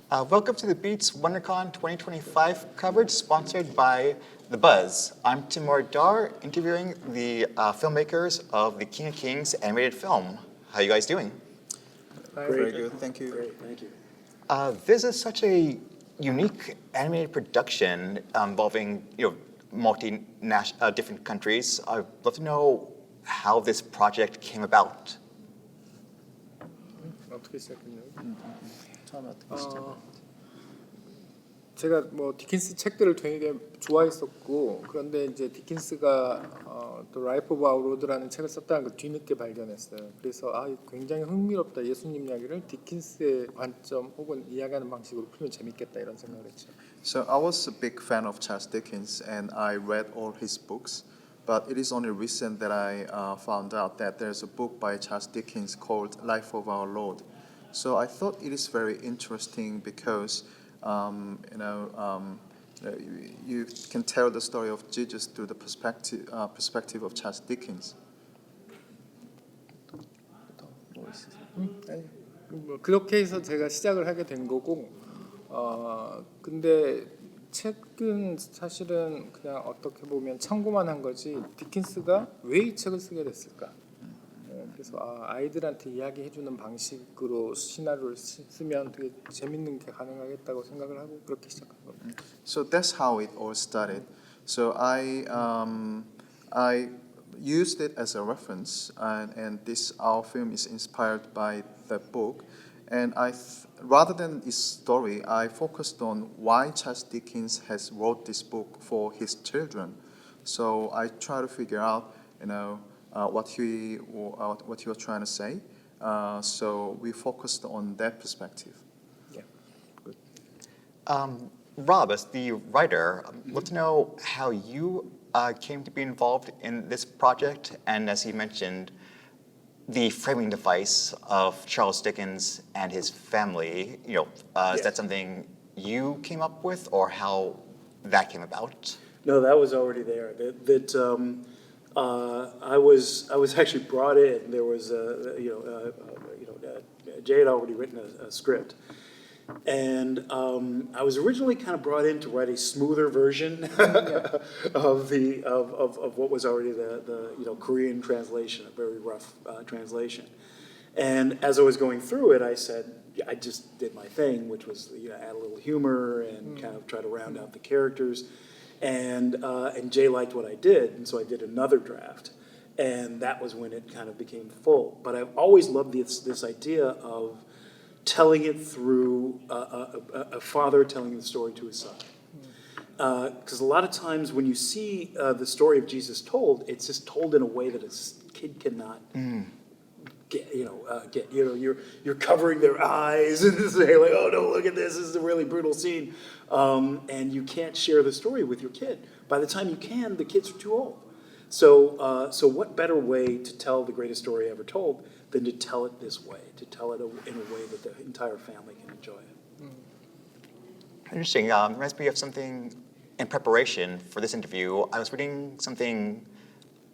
Welcome to the Beats WonderCon 2025 coverage sponsored by The Buzz. I'm Timur Dar, interviewing the filmmakers of the King of Kings animated film. How are you guys doing? Very good, thank you. Great, thank you. This is such a unique animated production involving different countries. I'd love to know how this project came about. 어떻게 시작했나요? 처음에 어떻게 시작했나요? 제가 뭐 디킨스 책들을 되게 좋아했었고 그런데 이제 디킨스가 또 라이프 오브 아워 로드라는 책을 썼다는 걸 뒤늦게 발견했어요. 그래서 굉장히 흥미롭다. 예수님 이야기를 디킨스의 관점 혹은 이야기하는 방식으로 풀면 재밌겠다 이런 생각을 했죠. So I was a big fan of Charles Dickens and I read all his books. But it is only recent that I found out that there's a book by Charles Dickens called Life of Our Lord. So I thought it is very interesting because you can tell the story of Jesus through the perspective of Charles Dickens. 뭐 그렇게 해서 제가 시작을 하게 된 거고 근데 책은 사실은 그냥 어떻게 보면 참고만 한 거지 디킨스가 왜 이 책을 쓰게 됐을까? 그래서 아이들한테 이야기해주는 방식으로 시나리오를 쓰면 되게 재밌는 게 가능하겠다고 생각을 하고 그렇게 시작한 겁니다. So that's how it all started. So I used it as a reference, and this our film is inspired by the book. And rather than its story, I focused on why Charles Dickens has wrote this book for his children. So I try to figure out, what he was trying to say. So we focused on that perspective. Yeah. Good. Rob, as the writer, I'd love to know how you came to be involved in this project, and as he mentioned, the framing device of Charles Dickens and his family. Is that something you came up with, or how that came about? No, that was already there. I was actually brought in. There was Jay had already written a script, and I was originally kind of brought in to write a smoother version of what was already the Korean translation, a very rough translation. And as I was going through it, I said I just did my thing, which was add a little humor and kind of try to round out the characters. And Jay liked what I did, and so I did another draft, and that was when it kind of became full. But I've always loved this idea of telling it through a father telling the story to his son. Because a lot of times when you see the story of Jesus told, it's just told in a way that a kid cannot get. You're covering their eyes and saying like, oh no, look at this is a really brutal scene, and you can't share the story with your kid. By the time you can, the kids are too old. So what better way to tell the greatest story ever told than to tell it this way, to tell it in a way that the entire family can enjoy it. Interesting. Reminds me of something in preparation for this interview. I was reading something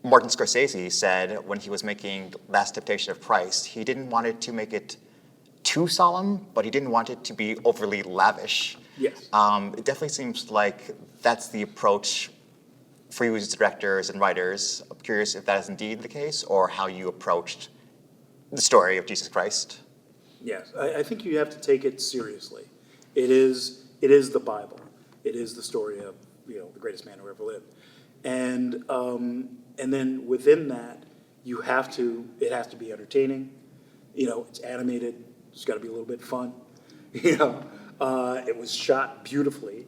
Martin Scorsese said when he was making Last Temptation of Christ. He didn't want it to make it too solemn, but he didn't want it to be overly lavish. Yes. It definitely seems like that's the approach for you as directors and writers. I'm curious if that is indeed the case, or how you approached the story of Jesus Christ. Yes, I think you have to take it seriously. It is the Bible. It is the story of the greatest man who ever lived, and then within that, it has to be entertaining. It's animated. It's got to be a little bit fun. It was shot beautifully,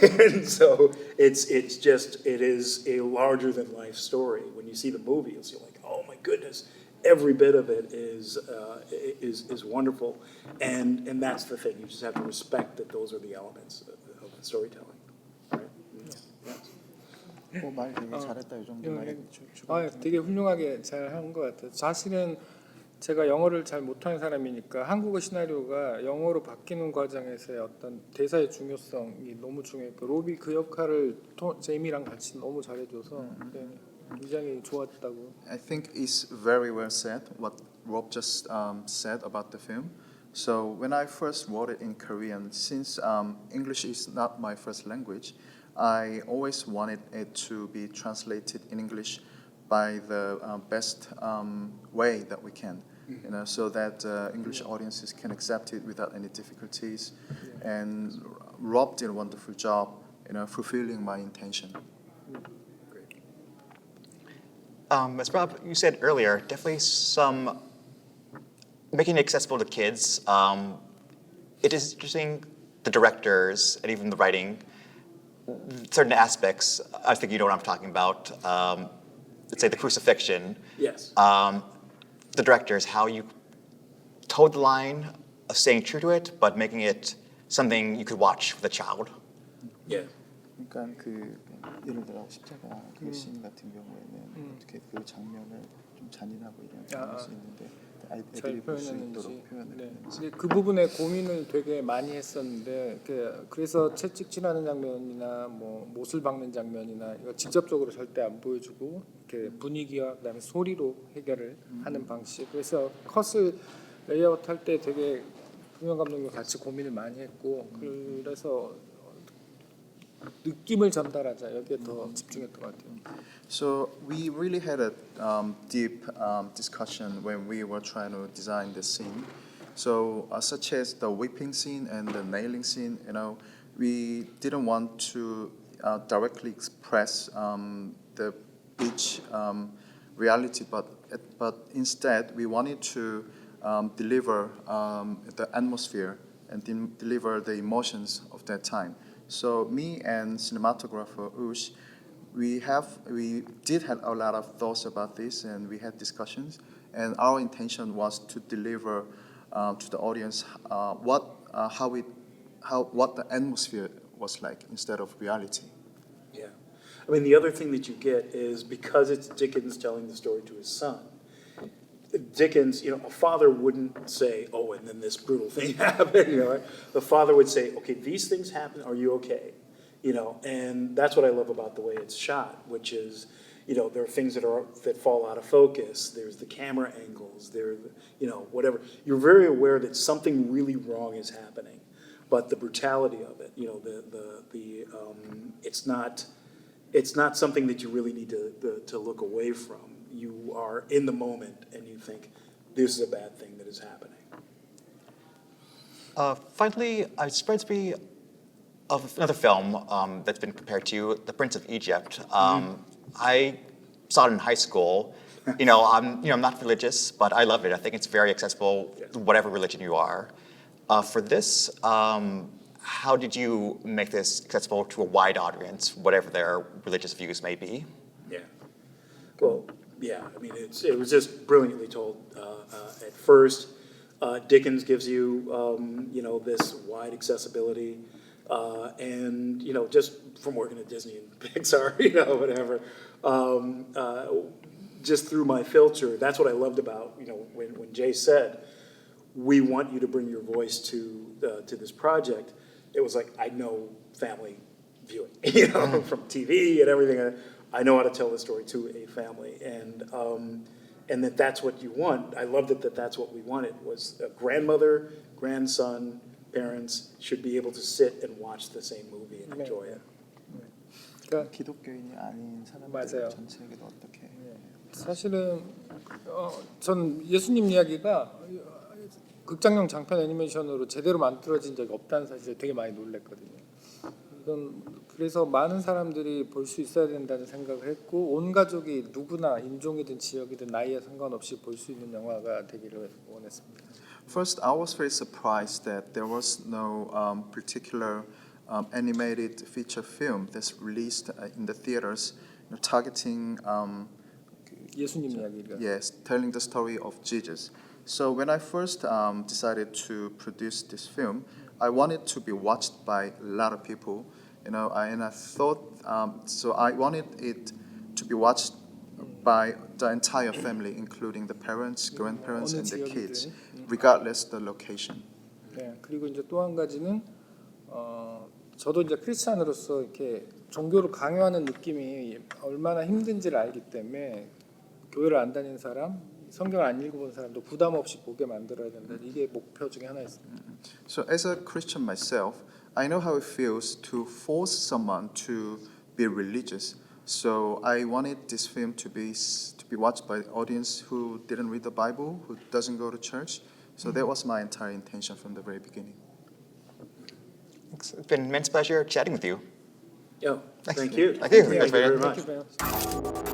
and so it is a larger than life story. When you see the movie, you'll see like, oh my goodness, every bit of it is wonderful, and that's the thing. You just have to respect that those are the elements of the storytelling. Right? Yes. 말 되게 잘했다 이 정도 말이. 되게 훌륭하게 잘 한 것 같아요. 사실은 제가 영어를 잘 못하는 사람이니까 한국어 시나리오가 영어로 바뀌는 과정에서의 어떤 대사의 중요성이 너무 중요했고 로비 그 역할을 제이미랑 같이 너무 잘해줘서 굉장히 좋았다고. I think it's very well said what Rob just said about the film. So when I first wrote it in Korean, since English is not my first language, I always wanted it to be translated in English by the best way that we can, you know, so that English audiences can accept it without any difficulties. And Rob did a wonderful job, you know, fulfilling my intention. As Rob, you said earlier, definitely some making it accessible to kids. It is interesting, the directors and even the writing, certain aspects, I think you know what I'm talking about. Let's say the crucifixion. Yes. The directors, how you towed the line of staying true to it, but making it something you could watch with a child. Yeah. 그러니까 그 예를 들어 십자가 그 씬 같은 경우에는 어떻게 그 장면을 좀 잔인하고 이런 할 수 있는데 잘 아이들이 볼 수 표현했는지. 있도록 표현을 네. 했는지. 근데 그 부분에 고민을 되게 많이 했었는데 그래서 채찍질하는 장면이나 뭐 못을 박는 장면이나 이거 직접적으로 절대 안 보여주고 이렇게 분위기와 그다음에 소리로 해결을 하는 방식. 그래서 컷을 레이아웃 할 때 되게 김영 감독님과 같이 고민을 많이 했고 그래서 느낌을 전달하자 여기에 더 집중했던 것 같아요. So we really had a deep discussion when we were trying to design the scene. So such as the whipping scene and the nailing scene, you know, we didn't want to directly express the beach reality, but instead we wanted to deliver the atmosphere and deliver the emotions of that time. So me and cinematographer Ush, we did have a lot of thoughts about this, and we had discussions. And our intention was to deliver to the audience what the atmosphere was like instead of reality. Yeah. I mean, the other thing that you get is because it's Dickens telling the story to his son. Dickens, you know, a father wouldn't say, "Oh, and then this brutal thing happened." You know, right? The father would say, "Okay, these things happen. Are you okay?" You know, and that's what I love about the way it's shot, which is, you know, there are things that fall out of focus. There's the camera angles. There, you know, whatever. You're very aware that something really wrong is happening, but the brutality of it, you know, it's not something that you really need to look away from. You are in the moment and you think, this is a bad thing that is happening. Finally, I spread to be of another film that's been compared to The Prince of Egypt. I saw it in high school. I'm not religious, but I love it. I think it's very accessible, whatever religion you are. For this, how did you make this accessible to a wide audience, whatever their religious views may be? Yeah. Well, yeah. I mean, it was just brilliantly told. At first, Dickens gives you, this wide accessibility, and just from working at Disney and Pixar, whatever. Just through my filter, that's what I loved about when Jay said, "We want you to bring your voice to this project." It was like, I know family viewing, from TV and everything. I know how to tell the story to a family, and that's what you want. I loved it that's what we wanted, was a grandmother, grandson, parents should be able to sit and watch the same movie and enjoy it. 그러니까 기독교인이 아닌 사람들 맞아요. 전체에게도 어떻게? 사실은 전 예수님 이야기가 극장용 장편 애니메이션으로 제대로 만들어진 적이 없다는 사실에 되게 많이 놀랐거든요. 이건 그래서 많은 사람들이 볼 수 있어야 된다는 생각을 했고 온 가족이 누구나 인종이든 지역이든 나이에 상관없이 볼 수 있는 영화가 되기를 원했습니다. First, I was very surprised that there was no particular animated feature film that's released in the theaters, targeting 예수님 이야기가. yes, telling the story of Jesus. So when I first decided to produce this film, I wanted to be watched by a lot of people, and I thought so I wanted it to be watched by the entire family, including the parents, grandparents, and the kids, regardless the location. 네, 그리고 이제 또 한 가지는 저도 이제 크리스찬으로서 이렇게 종교를 강요하는 느낌이 얼마나 힘든지를 알기 때문에 교회를 안 다니는 사람, 성경을 안 읽어본 사람도 부담 없이 보게 만들어야 된다. 이게 목표 중에 하나였습니다. So as a Christian myself, I know how it feels to force someone to be religious. So I wanted this film to be watched by the audience who didn't read the Bible, who doesn't go to church. So that was my entire intention from the very beginning. It's been an immense pleasure chatting with you. Oh, thank you. Thank you. 네, Thanks, very man. much. Thank you very much.